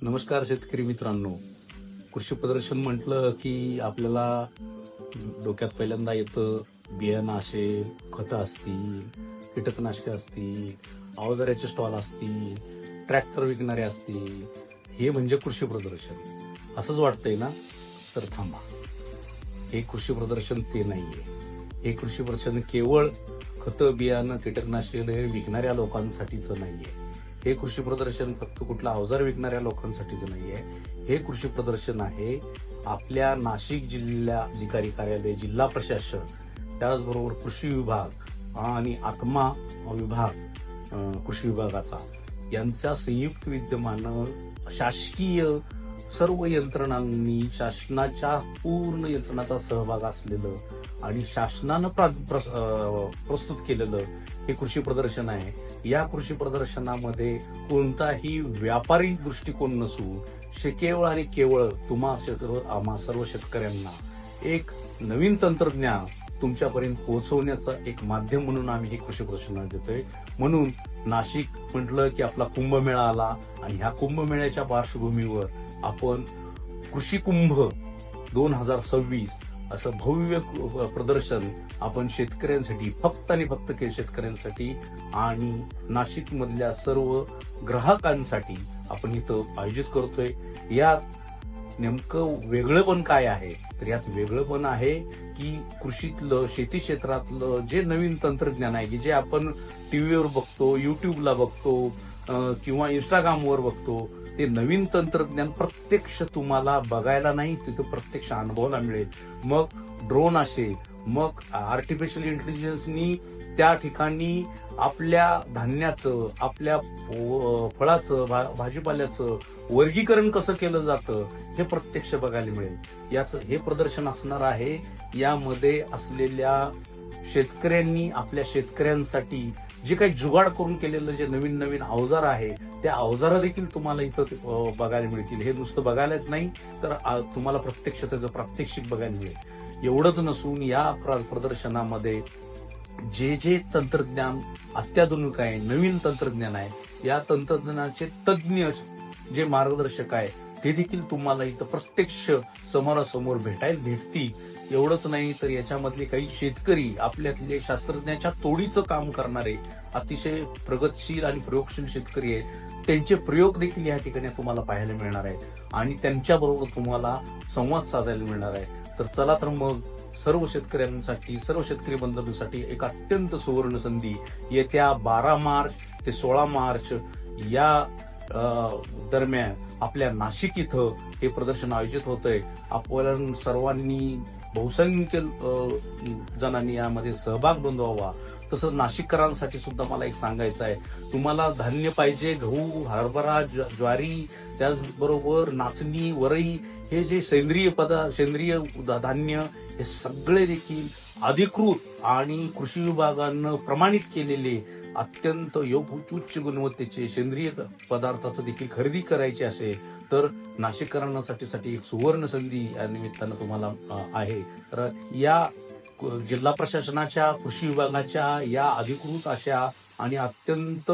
नमस्कार शेतकरी मित्रांनो. कृषी प्रदर्शन म्हटलं की आपल्याला डोक्यात पहिल्यांदा येतं बियाणं असेल, खतं असतील, कीटकनाशके असतील, अवजाराचे स्टॉल असतील, ट्रॅक्टर विकणारे असतील. हे म्हणजे कृषी प्रदर्शन असंच वाटतंय ना? तर थांबा. हे कृषी प्रदर्शन ते नाहीये. हे कृषी प्रदर्शन केवळ खतं, बियाणं, कीटकनाशके विकणाऱ्या लोकांसाठीचं नाहीये. हे कृषी प्रदर्शन फक्त कुठला अवजार विकणाऱ्या लोकांसाठीच नाहीये. हे कृषी प्रदर्शन आहे आपल्या नाशिक जिल्हा अधिकारी कार्यालय, जिल्हा प्रशासन, त्याचबरोबर कृषी विभाग आणि आत्मा विभाग, कृषी विभागाचा यांच्या संयुक्त विद्यमानं शासकीय सर्व यंत्रणांनी, शासनाच्या पूर्ण यंत्रणाचा सहभाग असलेलं आणि शासनानं प्रस्तुत केलेलं हे कृषी प्रदर्शन आहे. या कृषी प्रदर्शनामध्ये कोणताही व्यापारी दृष्टिकोन नसून केवळ आणि केवळ आम्हा सर्व शेतकऱ्यांना एक नवीन तंत्रज्ञान तुमच्यापर्यंत पोहोचवण्याचं एक माध्यम म्हणून आम्ही हे कृषी प्रदर्शन देतोय. म्हणून नाशिक म्हटलं की आपला कुंभमेळा आला आणि ह्या कुंभमेळ्याच्या पार्श्वभूमीवर आपण कृषी कुंभ 2026 असं भव्य प्रदर्शन आपण शेतकऱ्यांसाठी, फक्त आणि फक्त शेतकऱ्यांसाठी आणि नाशिक मधल्या सर्व ग्राहकांसाठी आपण इथं आयोजित करतोय. यात नेमकं वेगळंपण काय आहे? तर यात वेगळंपण आहे की कृषीतलं, शेती क्षेत्रातलं जे नवीन तंत्रज्ञान आहे की जे आपण टीव्हीवर बघतो, युट्यूबला बघतो किंवा इंस्टाग्रामवर बघतो, ते नवीन तंत्रज्ञान प्रत्यक्ष तुम्हाला बघायला नाही, तिथं प्रत्यक्ष अनुभवायला मिळेल. मग ड्रोन असेल, मग आर्टिफिशियल इंटेलिजन्सनी त्या ठिकाणी आपल्या धान्याचं, आपल्या फळाचं, भाजीपाल्याचं वर्गीकरण कसं केलं जातं हे प्रत्यक्ष बघायला मिळेल. याचं हे प्रदर्शन असणार आहे. यामध्ये असलेल्या शेतकऱ्यांनी आपल्या शेतकऱ्यांसाठी जे काही जुगाड करून केलेलं जे नवीन नवीन अवजार आहे, त्या अवजार देखील तुम्हाला इथं बघायला मिळतील. हे नुसतं बघायलाच नाही तर तुम्हाला प्रत्यक्ष त्याचं प्रात्यक्षिक बघायला मिळेल. एवढंच नसून या प्रदर्शनामध्ये जे जे तंत्रज्ञान अत्याधुनिक आहे, नवीन तंत्रज्ञान आहे, या तंत्रज्ञानाचे तज्ज्ञ जे मार्गदर्शक आहे ते देखील तुम्हाला इथं प्रत्यक्ष समोरासमोर भेटतील. एवढंच नाही तर याच्यामधले काही शेतकरी, आपल्यातले शास्त्रज्ञाच्या तोडीचं काम करणारे अतिशय प्रगतशील आणि प्रयोगशील शेतकरी आहेत, त्यांचे प्रयोग देखील या ठिकाणी तुम्हाला पाहायला मिळणार आहेत आणि त्यांच्याबरोबर तुम्हाला संवाद साधायला मिळणार आहे. तर चला तर मग सर्व शेतकऱ्यांसाठी, सर्व शेतकरी बंधूंसाठी एक अत्यंत सुवर्ण संधी येत्या 12 मार्च ते 16 मार्च या दरम्यान आपल्या नाशिक इथं हे प्रदर्शन आयोजित होतंय. आपण सर्वांनी, बहुसंख्य जणांनी यामध्ये सहभाग नोंदवावा. तसं नाशिककरांसाठी सुद्धा मला एक सांगायचं आहे, तुम्हाला धान्य पाहिजे, गहू, हरभरा, ज्वारी, त्याचबरोबर नाचणी, वरई, हे जे सेंद्रिय धान्य, हे सगळे देखील अधिकृत आणि कृषी विभागानं प्रमाणित केलेले अत्यंत उच्च गुणवत्तेचे सेंद्रिय पदार्थाचं देखील खरेदी करायची असेल तर नाशिककरांसाठी एक सुवर्ण संधी या निमित्तानं तुम्हाला आहे. तर या जिल्हा प्रशासनाच्या, कृषी विभागाच्या या अधिकृत अशा आणि अत्यंत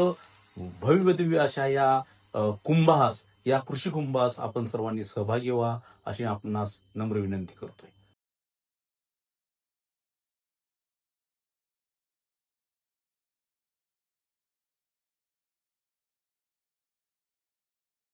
भव्य दिव्य अशा या कृषी कुंभास आपण सर्वांनी सहभागी व्हा अशी आपणास नम्र विनंती करतोय.